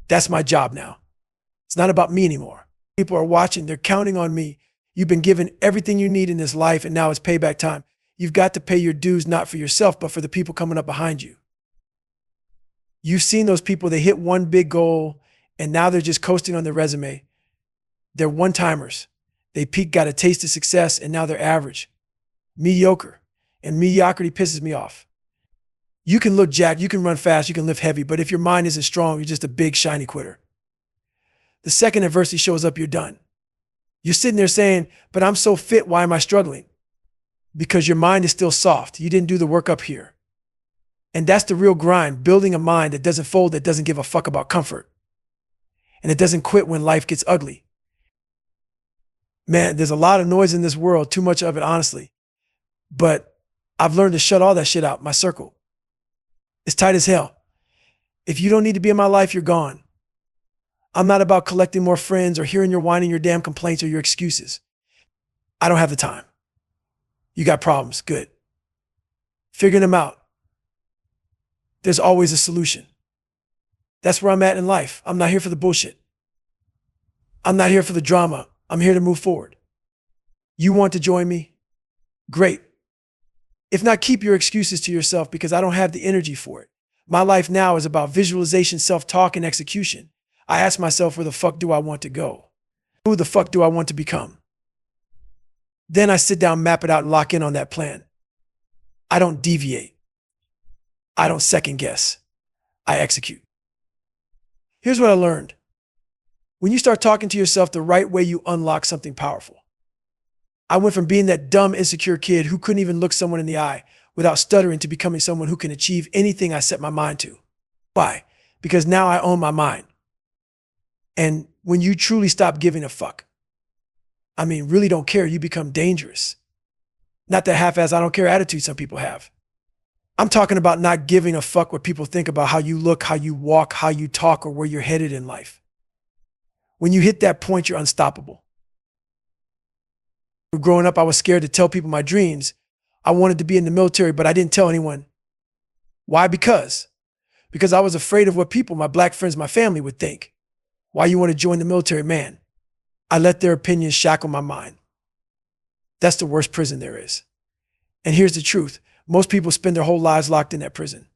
That's my job now. It's not about me anymore. People are watching. They're counting on me. You've been given everything you need in this life, and now it's payback time. You've got to pay your dues, not for yourself, but for the people coming up behind you. You've seen those people, they hit one big goal, and now they're just coasting on their resume. They're one-timers. They peaked, got a taste of success, and now they're average. Mediocre. And mediocrity pisses me off. You can look jacked, you can run fast, you can lift heavy, but if your mind isn't strong, you're just a big, shiny quitter. The second adversity shows up, you're done. You're sitting there saying, but I'm so fit, why am I struggling? Because your mind is still soft. You didn't do the work up here. And that's the real grind, building a mind that doesn't fold, that doesn't give a fuck about comfort. And it doesn't quit when life gets ugly. Man, there's a lot of noise in this world, too much of it, honestly. But I've learned to shut all that shit out, my circle. It's tight as hell. If you don't need to be in my life, you're gone. I'm not about collecting more friends or hearing your whining, your damn complaints or your excuses. I don't have the time. You got problems, good. Figuring them out. There's always a solution. That's where I'm at in life. I'm not here for the bullshit. I'm not here for the drama. I'm here to move forward. You want to join me? Great. If not, keep your excuses to yourself because I don't have the energy for it. My life now is about visualization, self-talk, and execution. I ask myself, where the fuck do I want to go? Who the fuck do I want to become? Then I sit down, map it out, and lock in on that plan. I don't deviate. I don't second guess. I execute. Here's what I learned. When you start talking to yourself the right way, you unlock something powerful. I went from being that dumb, insecure kid who couldn't even look someone in the eye without stuttering to becoming someone who can achieve anything I set my mind to. Why? Because now I own my mind. And when you truly stop giving a fuck, I mean, really don't care, you become dangerous. Not that half-ass I don't care attitude some people have. I'm talking about not giving a fuck what people think about how you look, how you walk, how you talk, or where you're headed in life. When you hit that point, you're unstoppable. Growing up, I was scared to tell people my dreams. I wanted to be in the military, but I didn't tell anyone. Why? Because I was afraid of what people, my black friends, my family would think. Why you want to join the military? Man, I let their opinions shackle my mind. That's the worst prison there is. And here's the truth. Most people spend their whole lives locked in that prison.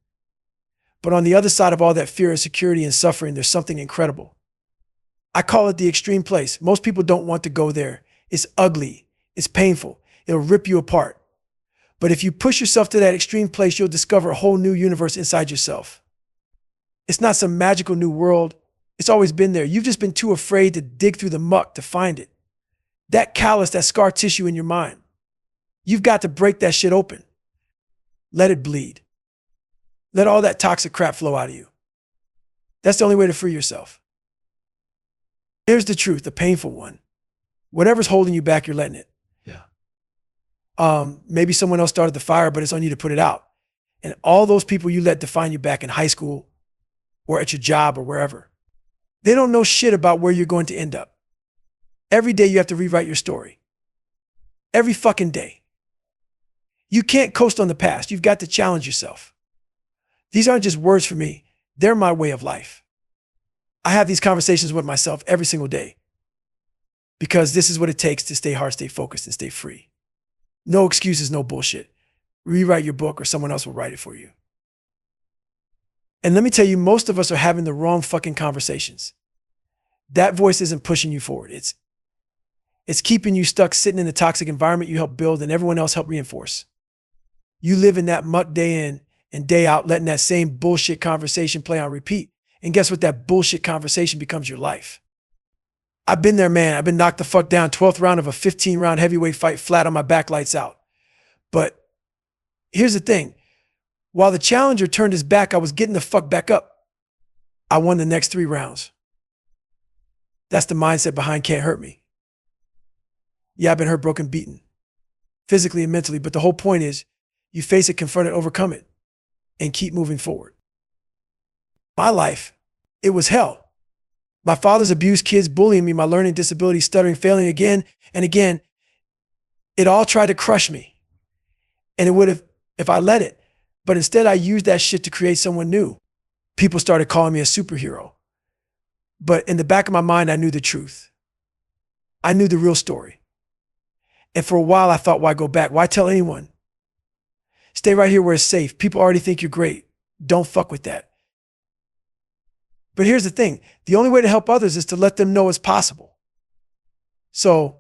But on the other side of all that fear, insecurity, and suffering, there's something incredible. I call it the extreme place. Most people don't want to go there. It's ugly. It's painful. It'll rip you apart. But if you push yourself to that extreme place, you'll discover a whole new universe inside yourself. It's not some magical new world. It's always been there. You've just been too afraid to dig through the muck to find it. That callus, that scar tissue in your mind. You've got to break that shit open. Let it bleed. Let all that toxic crap flow out of you. That's the only way to free yourself. Here's the truth, the painful one. Whatever's holding you back, you're letting it. Maybe someone else started the fire, but it's on you to put it out. And all those people you let define you back in high school or at your job or wherever, they don't know shit about where you're going to end up. Every day you have to rewrite your story. Every fucking day. You can't coast on the past. You've got to challenge yourself. These aren't just words for me. They're my way of life. I have these conversations with myself every single day. because this is what it takes to stay hard, stay focused, and stay free. No excuses, no bullshit. Rewrite your book or someone else will write it for you. And let me tell you, most of us are having the wrong fucking conversations. That voice isn't pushing you forward. It's keeping you stuck sitting in the toxic environment you helped build and everyone else helped reinforce. You live in that muck day in and day out, letting that same bullshit conversation play on repeat. And guess what? That bullshit conversation becomes your life. I've been there, man. I've been knocked the fuck down, 12th round of a 15-round heavyweight fight, flat on my back, lights out. But here's the thing. While the challenger turned his back, I was getting the fuck back up. I won the next 3 rounds. That's the mindset behind can't hurt me. Yeah, I've been hurt, broken, beaten, physically and mentally. But the whole point is you face it, confront it, overcome it, and keep moving forward. My life, it was hell. My father's abuse, kids bullying me, my learning disability, stuttering, failing again and again. It all tried to crush me. And it would have if I let it. But instead, I used that shit to create someone new. People started calling me a superhero. But in the back of my mind, I knew the truth. I knew the real story. And for a while, I thought, why go back? Why tell anyone? Stay right here where it's safe. People already think you're great. Don't fuck with that. But here's the thing. The only way to help others is to let them know it's possible. So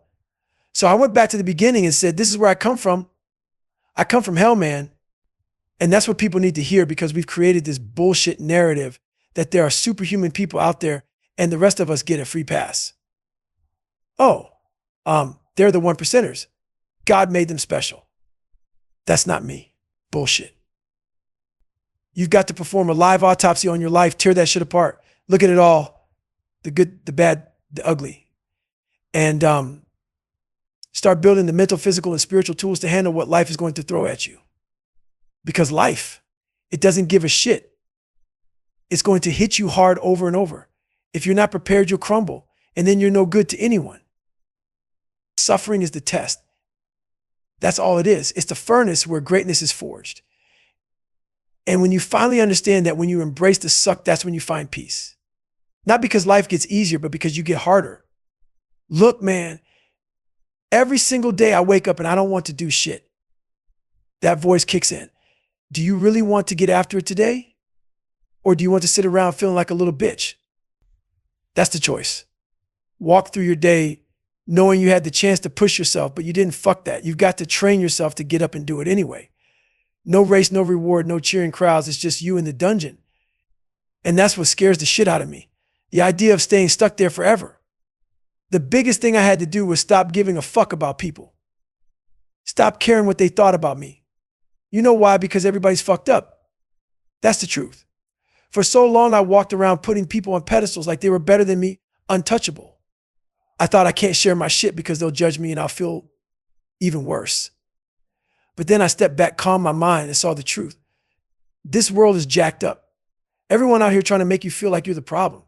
I went back to the beginning and said, this is where I come from. I come from hell, man. And that's what people need to hear, because we've created this bullshit narrative that there are superhuman people out there and the rest of us get a free pass. Oh, they're the 1%ers. God made them special. That's not me. Bullshit. You've got to perform a live autopsy on your life, tear that shit apart. Look at it all, the good, the bad, the ugly. And start building the mental, physical, and spiritual tools to handle what life is going to throw at you. Because life, it doesn't give a shit. It's going to hit you hard over and over. If you're not prepared, you'll crumble, and then you're no good to anyone. Suffering is the test. That's all it is. It's the furnace where greatness is forged. And when you finally understand that, when you embrace the suck, that's when you find peace. Not because life gets easier, but because you get harder. Look, man, every single day I wake up and I don't want to do shit. That voice kicks in. Do you really want to get after it today? Or do you want to sit around feeling like a little bitch? That's the choice. Walk through your day knowing you had the chance to push yourself, but you didn't. Fuck that. You've got to train yourself to get up and do it anyway. No race, no reward, no cheering crowds. It's just you in the dungeon. And that's what scares the shit out of me. The idea of staying stuck there forever. The biggest thing I had to do was stop giving a fuck about people. Stop caring what they thought about me. You know why? Because everybody's fucked up. That's the truth. For so long, I walked around putting people on pedestals like they were better than me, untouchable. I thought I can't share my shit because they'll judge me and I'll feel even worse. But then I stepped back, calmed my mind, and saw the truth. This world is jacked up. Everyone out here trying to make you feel like you're the problem.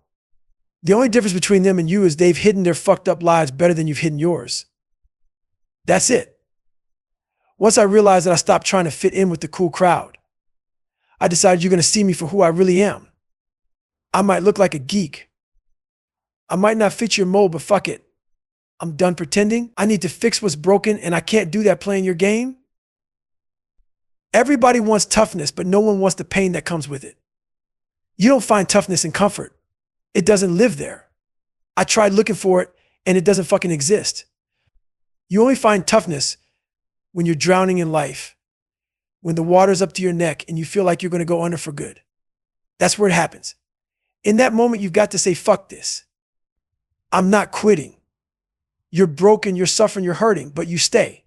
The only difference between them and you is they've hidden their fucked up lives better than you've hidden yours. That's it. Once I realized that, I stopped trying to fit in with the cool crowd. I decided you're going to see me for who I really am. I might look like a geek. I might not fit your mold, but fuck it. I'm done pretending. I need to fix what's broken, and I can't do that playing your game. Everybody wants toughness, but no one wants the pain that comes with it. You don't find toughness in comfort. It doesn't live there. I tried looking for it, and it doesn't fucking exist. You only find toughness when you're drowning in life, when the water's up to your neck and you feel like you're going to go under for good. That's where it happens. In that moment, you've got to say, fuck this. I'm not quitting. You're broken, you're suffering, you're hurting, but you stay.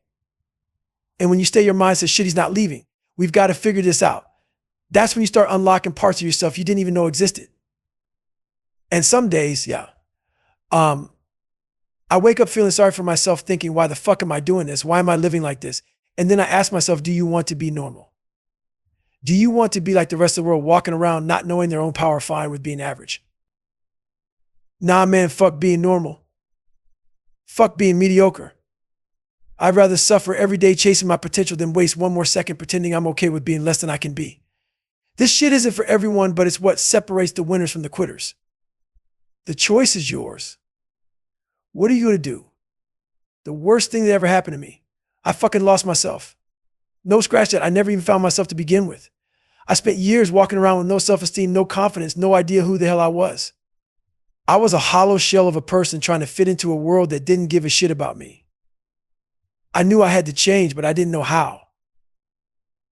And when you stay, your mind says, shit, he's not leaving. We've got to figure this out. That's when you start unlocking parts of yourself you didn't even know existed. And some days, I wake up feeling sorry for myself, thinking, why the fuck am I doing this? Why am I living like this? And then I ask myself, do you want to be normal? Do you want to be like the rest of the world, walking around not knowing their own power, fine with being average? Nah, man, fuck being normal. Fuck being mediocre. I'd rather suffer every day chasing my potential than waste one more second pretending I'm okay with being less than I can be. This shit isn't for everyone, but it's what separates the winners from the quitters. The choice is yours. What are you going to do? The worst thing that ever happened to me. I fucking lost myself. No scratch that. I never even found myself to begin with. I spent years walking around with no self-esteem, no confidence, no idea who the hell I was. I was a hollow shell of a person trying to fit into a world that didn't give a shit about me. I knew I had to change, but I didn't know how.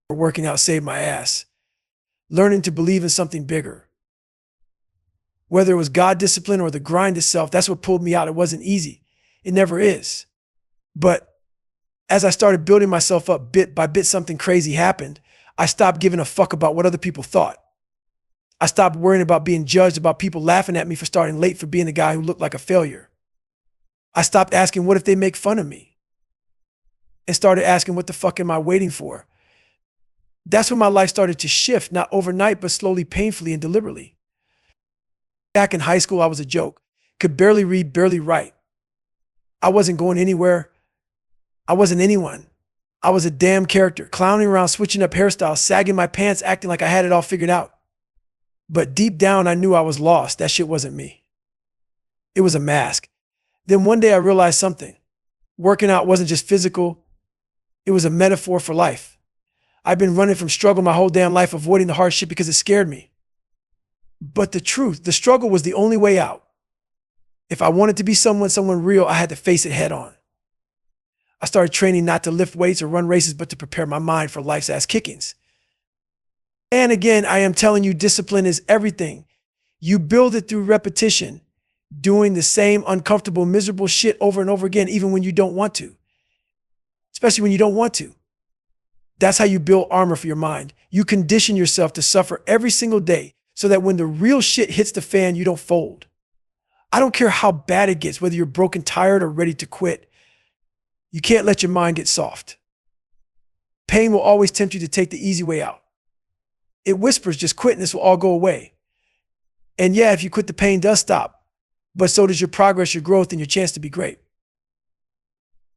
Working out saved my ass. Learning to believe in something bigger. Whether it was God discipline or the grind itself, that's what pulled me out. It wasn't easy. It never is. But as I started building myself up bit by bit, something crazy happened. I stopped giving a fuck about what other people thought. I stopped worrying about being judged, about people laughing at me for starting late, for being the guy who looked like a failure. I stopped asking, what if they make fun of me? And started asking, what the fuck am I waiting for? That's when my life started to shift, not overnight, but slowly, painfully, and deliberately. Back in high school, I was a joke. Could barely read, barely write. I wasn't going anywhere. I wasn't anyone. I was a damn character, clowning around, switching up hairstyles, sagging my pants, acting like I had it all figured out. But deep down, I knew I was lost. That shit wasn't me. It was a mask. Then one day I realized something. Working out wasn't just physical. It was a metaphor for life. I've been running from struggle my whole damn life, avoiding the hard shit because it scared me. But the truth, the struggle was the only way out. If I wanted to be someone real, I had to face it head on. I started training not to lift weights or run races, but to prepare my mind for life's ass kickings. And again, I am telling you, discipline is everything. You build it through repetition, doing the same uncomfortable, miserable shit over and over again, even when you don't want to. Especially when you don't want to. That's how you build armor for your mind. You condition yourself to suffer every single day so that when the real shit hits the fan, you don't fold. I don't care how bad it gets, whether you're broken, tired, or ready to quit. You can't let your mind get soft. Pain will always tempt you to take the easy way out. It whispers, just quit and this will all go away. And yeah, if you quit, the pain does stop, but so does your progress, your growth, and your chance to be great.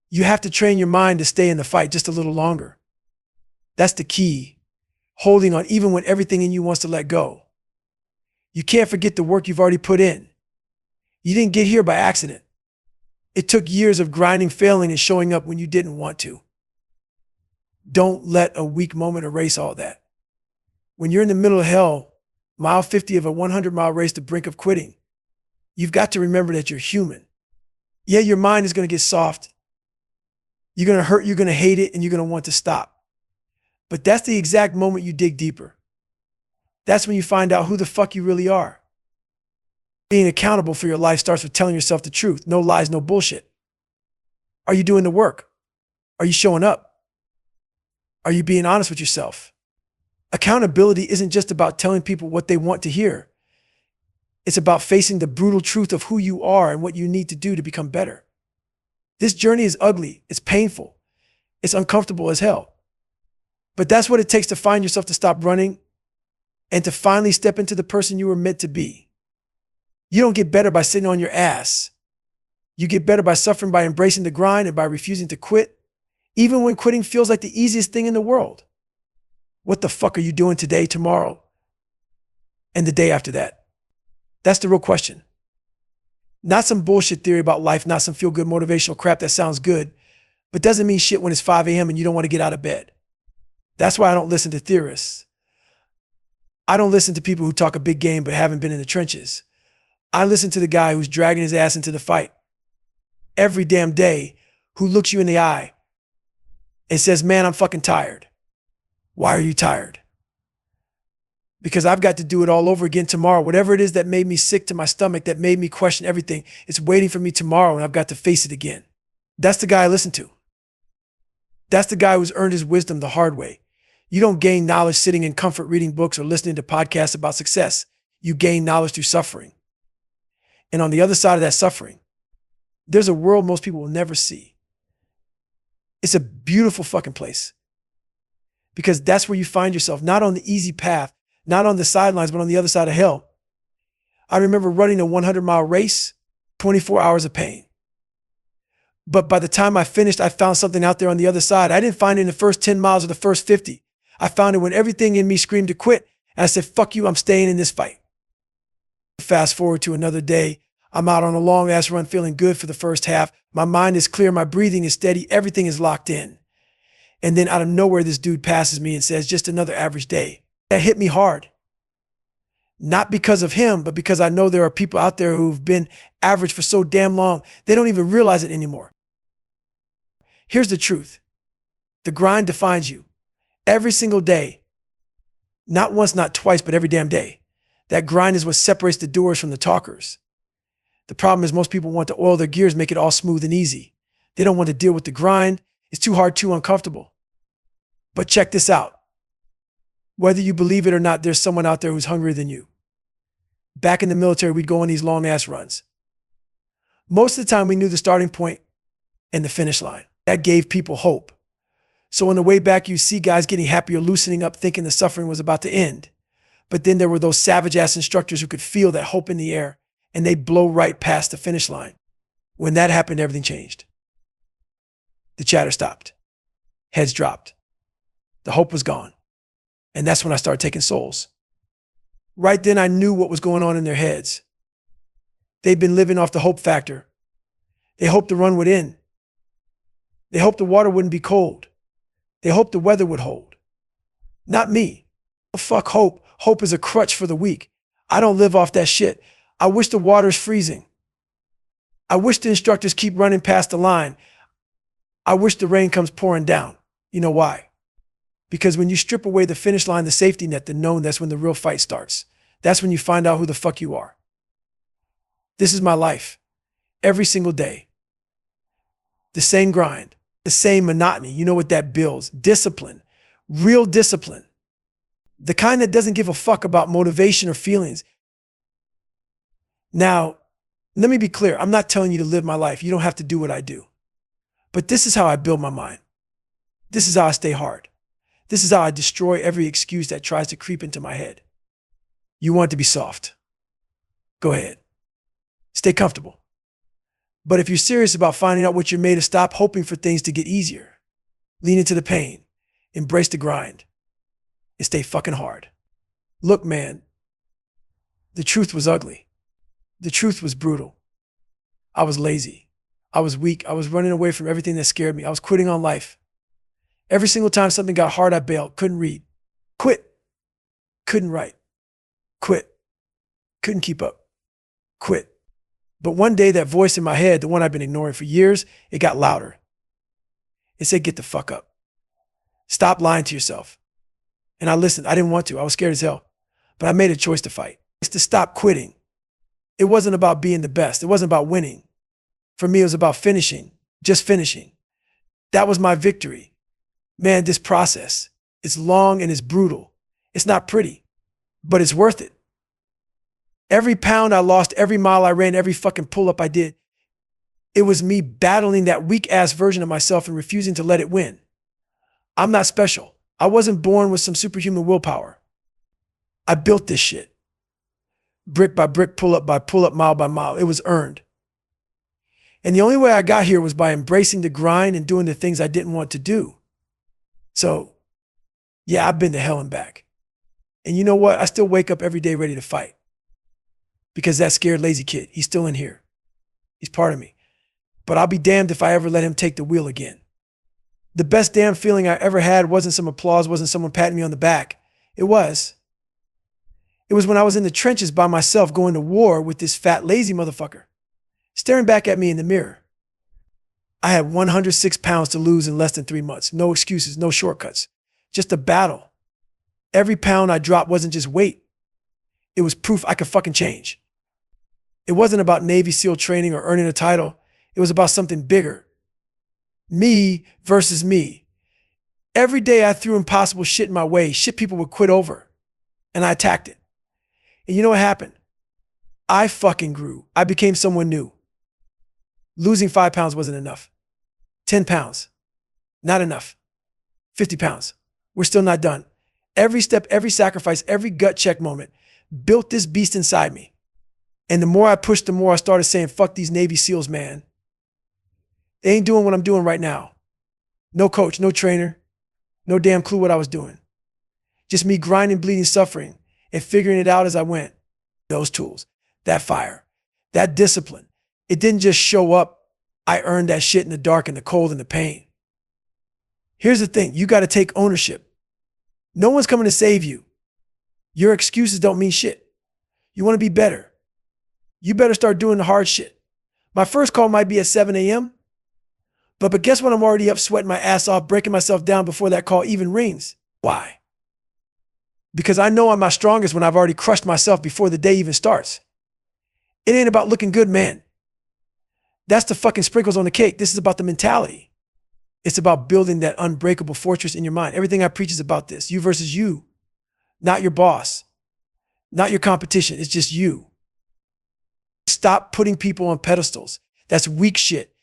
You have to train your mind to stay in the fight just a little longer. That's the key. Holding on even when everything in you wants to let go. You can't forget the work you've already put in. You didn't get here by accident. It took years of grinding, failing, and showing up when you didn't want to. Don't let a weak moment erase all that. When you're in the middle of hell, mile 50 of a 100-mile race, the brink of quitting, you've got to remember that you're human. Yeah, your mind is going to get soft. You're going to hurt, you're going to hate it, and you're going to want to stop. But that's the exact moment you dig deeper. That's when you find out who the fuck you really are. Being accountable for your life starts with telling yourself the truth. No lies, no bullshit. Are you doing the work? Are you showing up? Are you being honest with yourself? Accountability isn't just about telling people what they want to hear. It's about facing the brutal truth of who you are and what you need to do to become better. This journey is ugly. It's painful. It's uncomfortable as hell. But that's what it takes to find yourself, to stop running and to finally step into the person you were meant to be. You don't get better by sitting on your ass. You get better by suffering, by embracing the grind, and by refusing to quit, even when quitting feels like the easiest thing in the world. What the fuck are you doing today, tomorrow, and the day after that? That's the real question. Not some bullshit theory about life, not some feel-good motivational crap that sounds good, but doesn't mean shit when it's 5 a.m. and you don't want to get out of bed. That's why I don't listen to theorists. I don't listen to people who talk a big game but haven't been in the trenches. I listen to the guy who's dragging his ass into the fight every damn day, who looks you in the eye and says, man, I'm fucking tired. Why are you tired? Because I've got to do it all over again tomorrow. Whatever it is that made me sick to my stomach, that made me question everything, it's waiting for me tomorrow, and I've got to face it again. That's the guy I listen to. That's the guy who's earned his wisdom the hard way. You don't gain knowledge sitting in comfort reading books or listening to podcasts about success. You gain knowledge through suffering. And on the other side of that suffering, there's a world most people will never see. It's a beautiful fucking place. Because that's where you find yourself, not on the easy path, not on the sidelines, but on the other side of hell. I remember running a 100-mile race, 24 hours of pain. But by the time I finished, I found something out there on the other side. I didn't find it in the first 10 miles or the first 50. I found it when everything in me screamed to quit. And I said, fuck you, I'm staying in this fight. Fast forward to another day. I'm out on a long ass run feeling good for the first half. My mind is clear, my breathing is steady, everything is locked in. And then out of nowhere, this dude passes me and says, just another average day. That hit me hard. Not because of him, but because I know there are people out there who've been average for so damn long, they don't even realize it anymore. Here's the truth. The grind defines you. Every single day. Not once, not twice, but every damn day. That grind is what separates the doers from the talkers. The problem is most people want to oil their gears, make it all smooth and easy. They don't want to deal with the grind. It's too hard, too uncomfortable. But check this out. Whether you believe it or not, there's someone out there who's hungrier than you. Back in the military, we'd go on these long ass runs. Most of the time we knew the starting point and the finish line. That gave people hope. So on the way back, you see guys getting happy or loosening up, thinking the suffering was about to end. But then there were those savage ass instructors who could feel that hope in the air, and they blow right past the finish line. When that happened, everything changed. The chatter stopped. Heads dropped. The hope was gone. And that's when I started taking souls. Right then, I knew what was going on in their heads. They'd been living off the hope factor. They hoped the run would end. They hoped the water wouldn't be cold. They hoped the weather would hold. Not me. Fuck hope. Hope is a crutch for the weak. I don't live off that shit. I wish the water's freezing. I wish the instructors keep running past the line. I wish the rain comes pouring down. You know why? Because when you strip away the finish line, the safety net, the known, that's when the real fight starts. That's when you find out who the fuck you are. This is my life. Every single day. The same grind, the same monotony. You know what that builds? Discipline. Real discipline. The kind that doesn't give a fuck about motivation or feelings. Now, let me be clear. I'm not telling you to live my life. You don't have to do what I do. But this is how I build my mind. This is how I stay hard. This is how I destroy every excuse that tries to creep into my head. You want it to be soft. Go ahead. Stay comfortable. But if you're serious about finding out what you're made of, stop hoping for things to get easier. Lean into the pain. Embrace the grind. And stay fucking hard. Look, man, the truth was ugly. The truth was brutal. I was lazy. I was weak. I was running away from everything that scared me. I was quitting on life. Every single time something got hard, I bailed. Couldn't read. Quit. Couldn't write. Quit. Couldn't keep up. Quit. But one day that voice in my head, the one I've been ignoring for years, it got louder. It said, get the fuck up. Stop lying to yourself. And I listened. I didn't want to. I was scared as hell. But I made a choice to fight. It's to stop quitting. It wasn't about being the best. It wasn't about winning. For me, it was about finishing. Just finishing. That was my victory. Man, this process, it's long and it's brutal. It's not pretty, but it's worth it. Every pound I lost, every mile I ran, every fucking pull-up I did, it was me battling that weak-ass version of myself and refusing to let it win. I'm not special. I wasn't born with some superhuman willpower. I built this shit. Brick by brick, pull-up by pull-up, mile by mile. It was earned. And the only way I got here was by embracing the grind and doing the things I didn't want to do. So, yeah, I've been to hell and back. And you know what? I still wake up every day ready to fight. Because that scared, lazy kid, he's still in here. He's part of me. But I'll be damned if I ever let him take the wheel again. The best damn feeling I ever had wasn't some applause, wasn't someone patting me on the back. It was when I was in the trenches by myself going to war with this fat, lazy motherfucker, staring back at me in the mirror. I had 106 pounds to lose in less than 3 months. No excuses, no shortcuts. Just a battle. Every pound I dropped wasn't just weight. It was proof I could fucking change. It wasn't about Navy SEAL training or earning a title. It was about something bigger. Me versus me. Every day I threw impossible shit in my way, shit people would quit over. And I attacked it. And you know what happened? I fucking grew. I became someone new. Losing 5 pounds wasn't enough. 10 pounds. Not enough. 50 pounds. We're still not done. Every step, every sacrifice, every gut check moment built this beast inside me. And the more I pushed, the more I started saying, fuck these Navy SEALs, man. They ain't doing what I'm doing right now. No coach, no trainer, no damn clue what I was doing. Just me grinding, bleeding, suffering, and figuring it out as I went. Those tools, that fire, That discipline, it didn't just show up. I earned that shit in the dark and the cold and the pain. Here's the thing. You got to take ownership. No one's coming to save you. Your excuses don't mean shit. You want to be better. You better start doing the hard shit. My first call might be at 7 a.m., but guess what? I'm already up sweating my ass off, breaking myself down before that call even rings. Why? Because I know I'm my strongest when I've already crushed myself before the day even starts. It ain't about looking good, man. That's the fucking sprinkles on the cake. This is about the mentality. It's about building that unbreakable fortress in your mind. Everything I preach is about this. You versus you, not your boss, not your competition. It's just you. Stop putting people on pedestals. That's weak shit.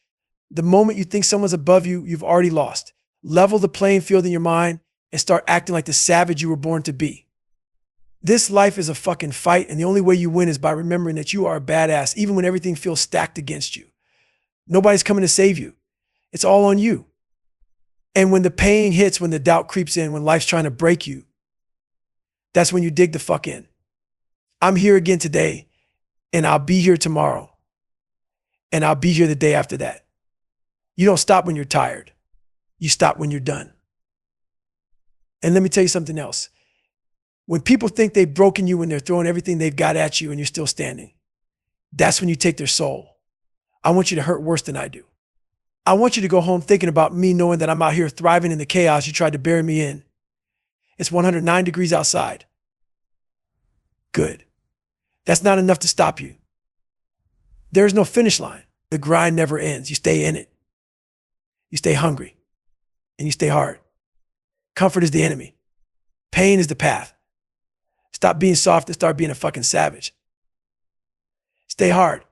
The moment you think someone's above you, you've already lost. Level the playing field in your mind and start acting like the savage you were born to be. This life is a fucking fight, and the only way you win is by remembering that you are a badass, even when everything feels stacked against you. Nobody's coming to save you. It's all on you. And when the pain hits, when the doubt creeps in, when life's trying to break you, that's when you dig the fuck in. I'm here again today, and I'll be here tomorrow, and I'll be here the day after that. You don't stop when you're tired. You stop when you're done. And let me tell you something else. When people think they've broken you when they're throwing everything they've got at you and you're still standing, that's when you take their soul. I want you to hurt worse than I do. I want you to go home thinking about me knowing that I'm out here thriving in the chaos you tried to bury me in. It's 109 degrees outside. Good. That's not enough to stop you. There is no finish line. The grind never ends. You stay in it. You stay hungry and you stay hard. Comfort is the enemy. Pain is the path. Stop being soft and start being a fucking savage. Stay hard.